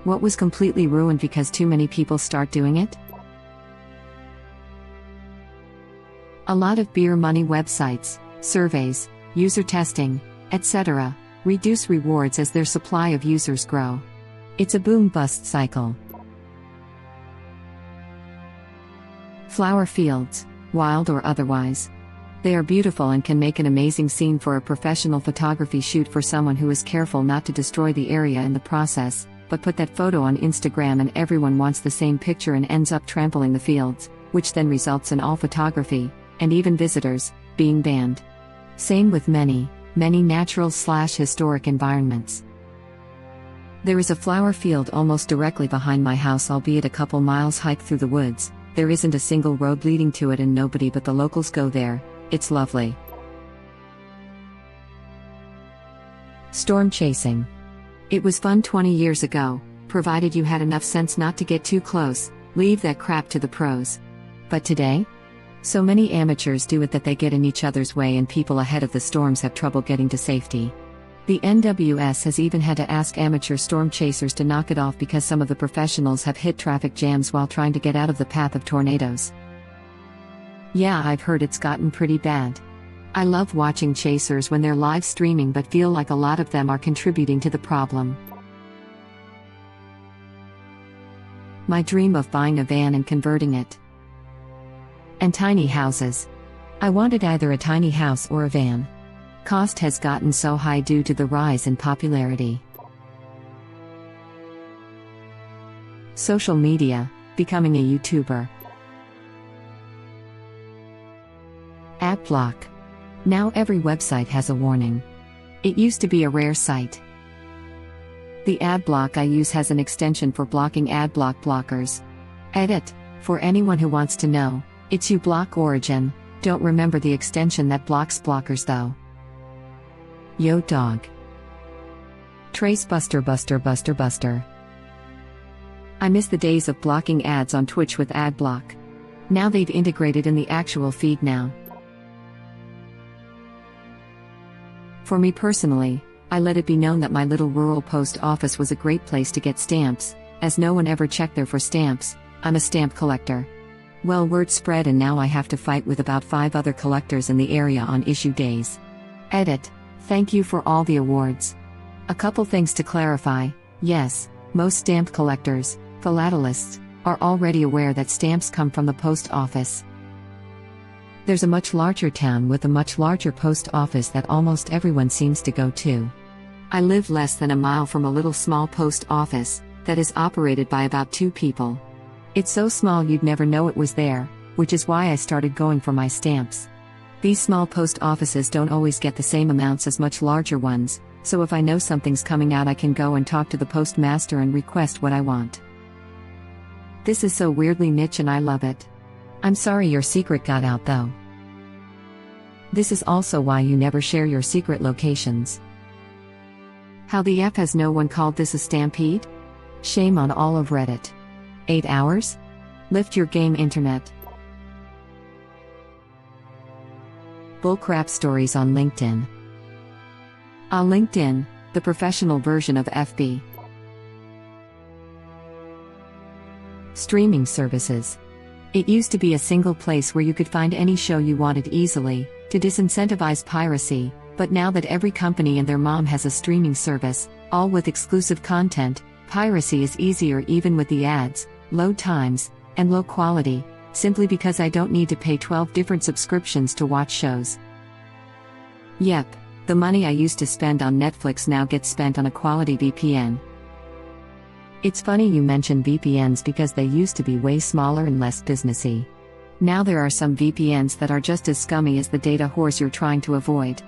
What was completely ruined because too many people start doing it? A lot of beer money websites, surveys, user testing, etc., reduce rewards as their supply of users grow. It's a boom-bust cycle. Flower fields, wild or otherwise. They are beautiful and can make an amazing scene for a professional photography shoot for someone who is careful not to destroy the area in the process, but put that photo on Instagram and everyone wants the same picture and ends up trampling the fields, which then results in all photography, and even visitors, being banned. Same with many natural/historic environments. There is a flower field almost directly behind my house, albeit a couple miles hike through the woods. There isn't a single road leading to it and nobody but the locals go there. It's lovely. Storm chasing. It was fun 20 years ago, provided you had enough sense not to get too close, leave that crap to the pros. But today? So many amateurs do it that they get in each other's way and people ahead of the storms have trouble getting to safety. The NWS has even had to ask amateur storm chasers to knock it off because some of the professionals have hit traffic jams while trying to get out of the path of tornadoes. Yeah, I've heard it's gotten pretty bad. I love watching chasers when they're live streaming but feel like a lot of them are contributing to the problem. My dream of buying a van and converting it. And tiny houses. I wanted either a tiny house or a van. Cost has gotten so high due to the rise in popularity. Social media, becoming a YouTuber. Ad block. Now every website has a warning. It used to be a rare sight. The ad block I use has an extension for blocking ad block blockers. Edit, for anyone who wants to know, it's uBlock Origin. Don't remember the extension that blocks blockers though. Yo dog. Trace Buster. I miss the days of blocking ads on Twitch with ad block. Now they've integrated in the actual feed now. For me personally, I let it be known that my little rural post office was a great place to get stamps, as no one ever checked there for stamps. I'm a stamp collector. Well, word spread and now I have to fight with about 5 other collectors in the area on issue days. Edit, thank you for all the awards. A couple things to clarify. Yes, most stamp collectors, philatelists, are already aware that stamps come from the post office. There's a much larger town with a much larger post office that almost everyone seems to go to. I live less than a mile from a little small post office that is operated by about 2 people. It's so small you'd never know it was there, which is why I started going for my stamps. These small post offices don't always get the same amounts as much larger ones, so if I know something's coming out I can go and talk to the postmaster and request what I want. This is so weirdly niche and I love it. I'm sorry your secret got out though. This is also why you never share your secret locations. How the F has no one called this a stampede? Shame on all of Reddit. 8 hours? Lift your game, internet. Bullcrap stories on LinkedIn. On LinkedIn, the professional version of FB. Streaming services. It used to be a single place where you could find any show you wanted easily, to disincentivize piracy, but now that every company and their mom has a streaming service, all with exclusive content, piracy is easier even with the ads, load times, and low quality, simply because I don't need to pay 12 different subscriptions to watch shows. Yep, the money I used to spend on Netflix now gets spent on a quality VPN. It's funny you mention VPNs because they used to be way smaller and less businessy. Now there are some VPNs that are just as scummy as the data whores you're trying to avoid.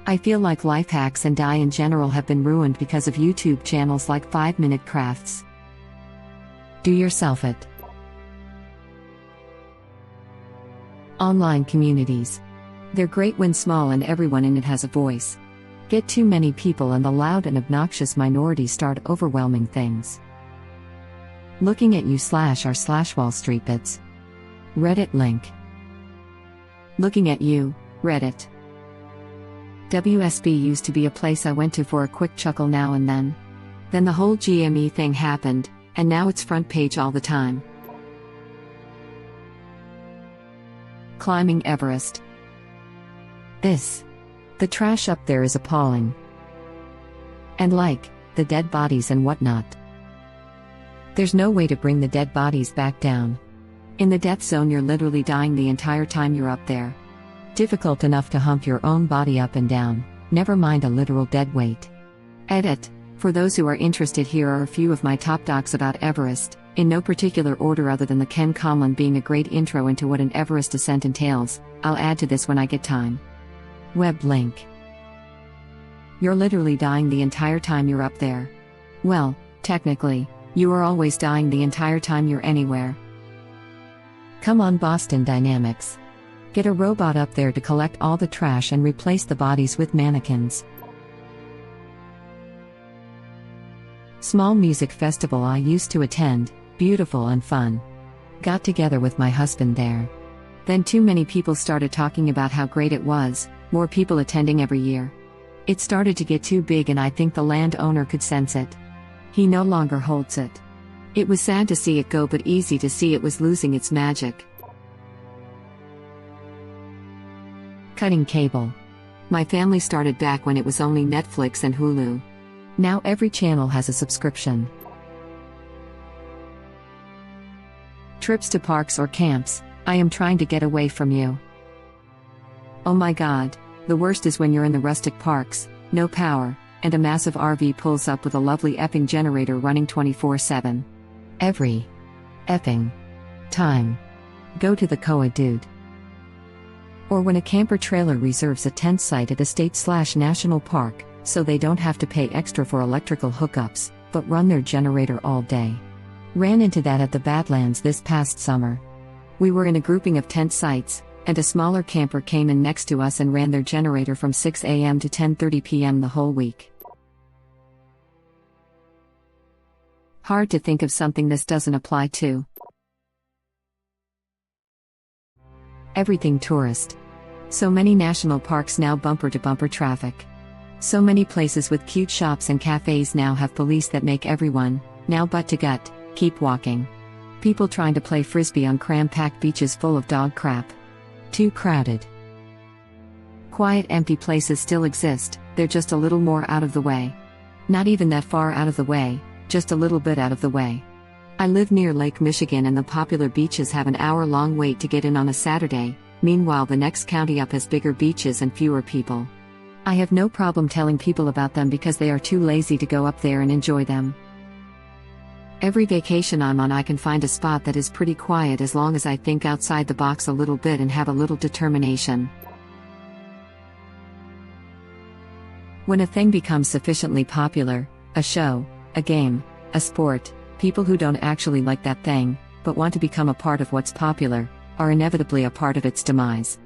I feel like life hacks and die in general have been ruined because of YouTube channels like 5-Minute Crafts. Do yourself it. Online communities. They're great when small and everyone in it has a voice. Get too many people and the loud and obnoxious minority start overwhelming things. Looking at you/r/Wall Street Bits. Reddit link. Looking at you, Reddit. WSB used to be a place I went to for a quick chuckle now and then. Then the whole GME thing happened, and now it's front page all the time. Climbing Everest. The trash up there is appalling. And the dead bodies and whatnot. There's no way to bring the dead bodies back down. In the death zone, you're literally dying the entire time you're up there. Difficult enough to hump your own body up and down, never mind a literal dead weight. Edit. For those who are interested, here are a few of my top docs about Everest, in no particular order other than the Ken Comlin being a great intro into what an Everest ascent entails. I'll add to this when I get time. Web link. You're literally dying the entire time you're up there. Well, technically, you are always dying the entire time you're anywhere. Come on, Boston Dynamics. Get a robot up there to collect all the trash and replace the bodies with mannequins. Small music festival I used to attend, beautiful and fun. Got together with my husband there. Then too many people started talking about how great it was, more people attending every year. It started to get too big and I think the landowner could sense it. He no longer holds it. It was sad to see it go, but easy to see it was losing its magic. Cutting cable. My family started back when it was only Netflix and Hulu. Now every channel has a subscription. Trips to parks or camps. I am trying to get away from you. Oh my god, the worst is when you're in the rustic parks, no power, and a massive RV pulls up with a lovely effing generator running 24/7. Every effing time. Go to the Koa, dude. Or when a camper trailer reserves a tent site at a state/national park, so they don't have to pay extra for electrical hookups, but run their generator all day. Ran into that at the Badlands this past summer. We were in a grouping of tent sites, and a smaller camper came in next to us and ran their generator from 6 a.m. to 10:30 p.m. the whole week. Hard to think of something this doesn't apply to. Everything tourist. So many national parks now bumper-to-bumper traffic. So many places with cute shops and cafes now have police that make everyone, now butt-to-gut, keep walking. People trying to play frisbee on cram-packed beaches full of dog crap. Too crowded. Quiet, empty places still exist, they're just a little more out of the way. Not even that far out of the way, just a little bit out of the way. I live near Lake Michigan and the popular beaches have an hour-long wait to get in on a Saturday, meanwhile the next county up has bigger beaches and fewer people. I have no problem telling people about them because they are too lazy to go up there and enjoy them. Every vacation I'm on I can find a spot that is pretty quiet as long as I think outside the box a little bit and have a little determination. When a thing becomes sufficiently popular, a show, a game, a sport, people who don't actually like that thing, but want to become a part of what's popular, are inevitably a part of its demise.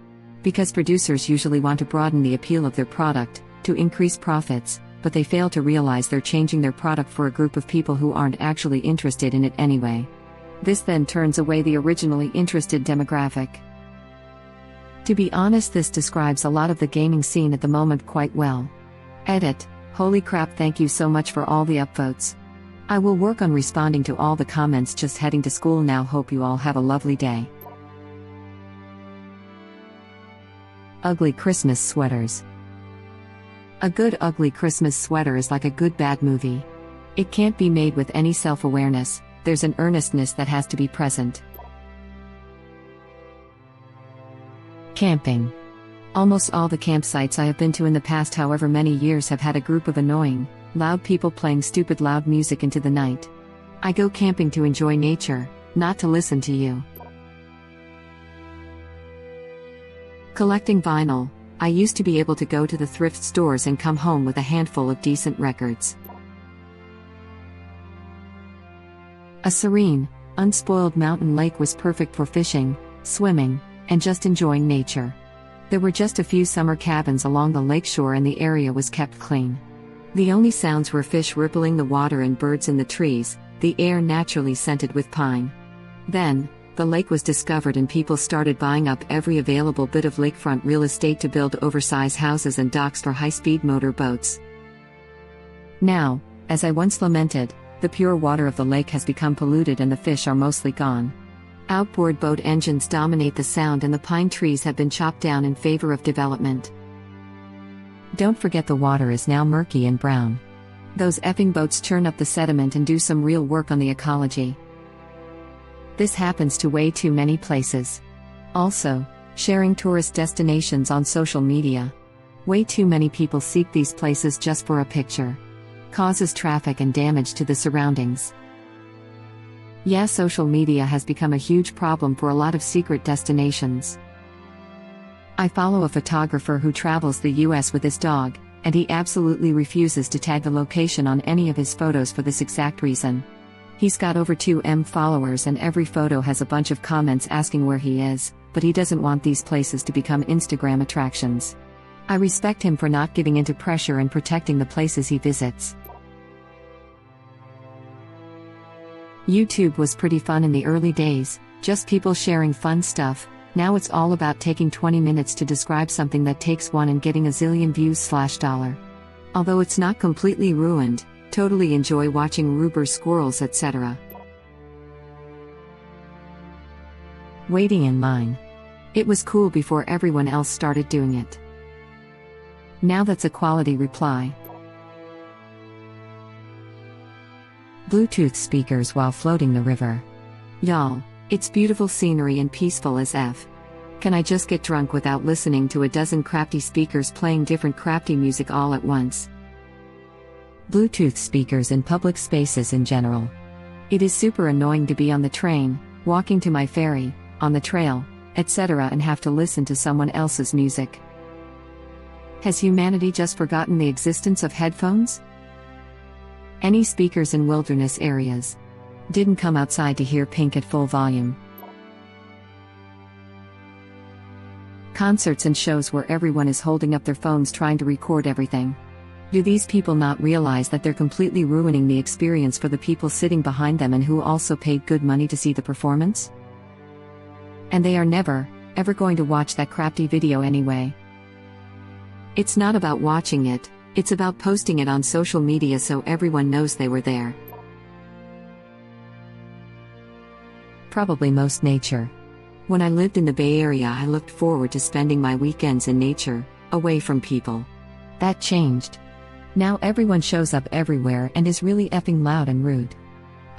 Because producers usually want to broaden the appeal of their product, to increase profits, but they fail to realize they're changing their product for a group of people who aren't actually interested in it anyway. This then turns away the originally interested demographic. To be honest, this describes a lot of the gaming scene at the moment quite well. Edit. Holy crap, thank you so much for all the upvotes. I will work on responding to all the comments. Just heading to school now. Hope you all have a lovely day. Ugly Christmas sweaters. A good ugly Christmas sweater is like a good bad movie. It can't be made with any self-awareness, there's an earnestness that has to be present. Camping. Almost all the campsites I have been to in the past however many years have had a group of annoying, loud people playing stupid loud music into the night. I go camping to enjoy nature, not to listen to you. Collecting vinyl. I used to be able to go to the thrift stores and come home with a handful of decent records. A serene, unspoiled mountain lake was perfect for fishing, swimming, and just enjoying nature. There were just a few summer cabins along the lakeshore and the area was kept clean. The only sounds were fish rippling the water and birds in the trees, the air naturally scented with pine. Then, The lake was discovered and people started buying up every available bit of lakefront real estate to build oversized houses and docks for high-speed motor boats. Now, as I once lamented, the pure water of the lake has become polluted and the fish are mostly gone. Outboard boat engines dominate the sound and the pine trees have been chopped down in favor of development. Don't forget the water is now murky and brown. Those effing boats churn up the sediment and do some real work on the ecology. This happens to way too many places. Also, sharing tourist destinations on social media. Way too many people seek these places just for a picture. Causes traffic and damage to the surroundings. Yeah, social media has become a huge problem for a lot of secret destinations. I follow a photographer who travels the US with his dog, and he absolutely refuses to tag the location on any of his photos for this exact reason. He's got over 2M followers and every photo has a bunch of comments asking where he is, but he doesn't want these places to become Instagram attractions. I respect him for not giving into pressure and protecting the places he visits. YouTube was pretty fun in the early days, just people sharing fun stuff. Now it's all about taking 20 minutes to describe something that takes one and getting a zillion views/dollar. Although it's not completely ruined, totally enjoy watching rubber squirrels etc. Waiting in line. It was cool before everyone else started doing it. Now that's a quality reply. Bluetooth speakers while floating the river. Y'all, it's beautiful scenery and peaceful as F. Can I just get drunk without listening to a dozen crafty speakers playing different crafty music all at once? Bluetooth speakers in public spaces in general. It is super annoying to be on the train, walking to my ferry, on the trail, etc. and have to listen to someone else's music. Has humanity just forgotten the existence of headphones? Any speakers in wilderness areas? Didn't come outside to hear Pink at full volume. Concerts and shows where everyone is holding up their phones trying to record everything. Do these people not realize that they're completely ruining the experience for the people sitting behind them and who also paid good money to see the performance? And they are never, ever going to watch that crappy video anyway. It's not about watching it, it's about posting it on social media so everyone knows they were there. Probably most nature. When I lived in the Bay Area, I looked forward to spending my weekends in nature, away from people. That changed. Now everyone shows up everywhere and is really effing loud and rude.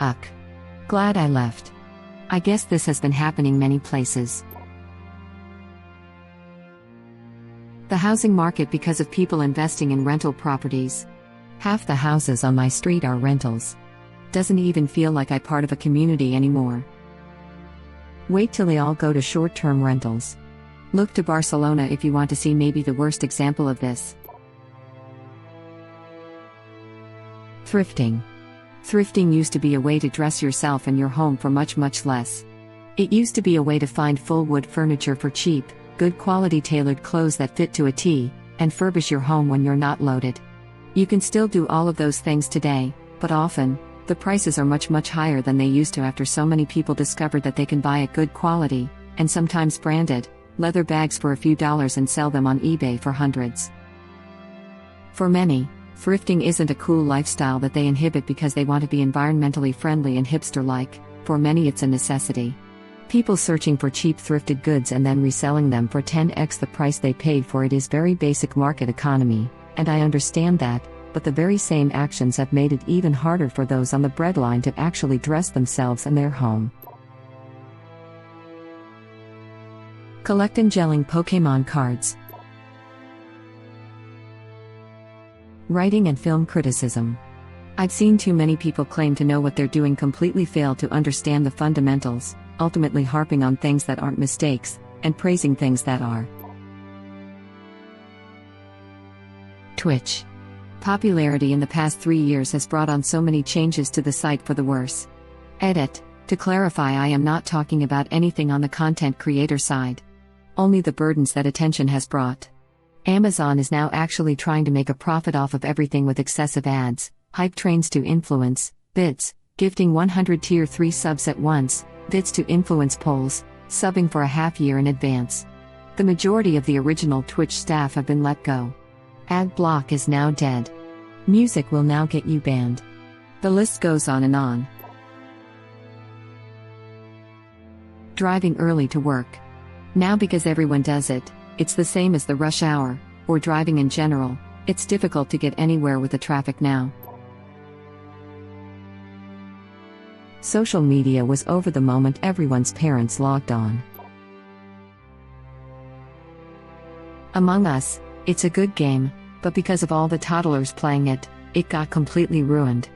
Ugh. Glad I left. I guess this has been happening many places. The housing market because of people investing in rental properties. Half the houses on my street are rentals. Doesn't even feel like I'm part of a community anymore. Wait till they all go to short-term rentals. Look to Barcelona if you want to see maybe the worst example of this. Thrifting. Thrifting used to be a way to dress yourself and your home for much less. It used to be a way to find full wood furniture for cheap, good quality tailored clothes that fit to a T, and furbish your home when you're not loaded. You can still do all of those things today, but often, the prices are much higher than they used to after so many people discovered that they can buy a good quality, and sometimes branded, leather bags for a few dollars and sell them on eBay for hundreds. For many, thrifting isn't a cool lifestyle that they inhibit because they want to be environmentally friendly and hipster-like. For many it's a necessity. People searching for cheap thrifted goods and then reselling them for 10x the price they paid for it is very basic market economy, and I understand that, but the very same actions have made it even harder for those on the breadline to actually dress themselves and their home. Collect and gelling Pokémon cards. Writing and film criticism. I've seen too many people claim to know what they're doing completely fail to understand the fundamentals, ultimately harping on things that aren't mistakes, and praising things that are. Twitch. Popularity in the past 3 years has brought on so many changes to the site for the worse. Edit. To clarify, I am not talking about anything on the content creator side. Only the burdens that attention has brought. Amazon is now actually trying to make a profit off of everything with excessive ads, hype trains to influence, bits, gifting 100 tier 3 subs at once, Vids to influence polls, subbing for a half year in advance. The majority of the original Twitch staff have been let go. Ad block is now dead. Music will now get you banned. The list goes on and on. Driving early to work. Now because everyone does it, it's the same as the rush hour, or driving in general, it's difficult to get anywhere with the traffic now. Social media was over the moment everyone's parents logged on. Among Us, it's a good game, but because of all the toddlers playing it, it got completely ruined.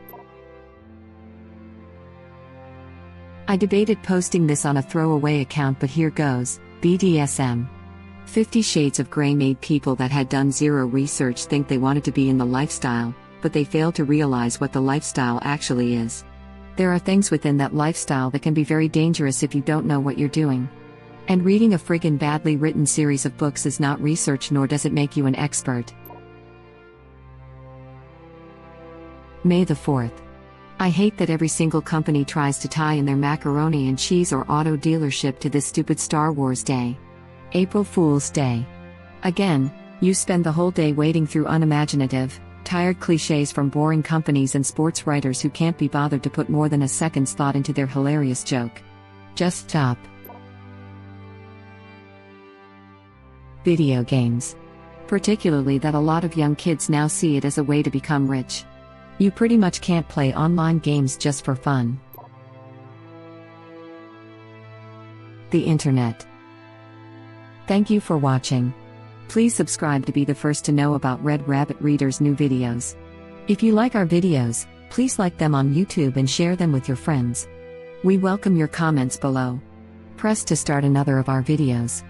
I debated posting this on a throwaway account, but here goes. BDSM. 50 Shades of Grey made people that had done zero research think they wanted to be in the lifestyle, but they failed to realize what the lifestyle actually is. There are things within that lifestyle that can be very dangerous if you don't know what you're doing. And reading a friggin' badly written series of books is not research, nor does it make you an expert. May the 4th. I hate that every single company tries to tie in their macaroni and cheese or auto dealership to this stupid Star Wars Day. April Fool's Day. Again, you spend the whole day wading through unimaginative, tired cliches from boring companies and sports writers who can't be bothered to put more than a second's thought into their hilarious joke. Just stop. Video games. Particularly that a lot of young kids now see it as a way to become rich. You pretty much can't play online games just for fun. The Internet. Thank you for watching. Please subscribe to be the first to know about Red Rabbit Reader's new videos. If you like our videos, please like them on YouTube and share them with your friends. We welcome your comments below. Press to start another of our videos.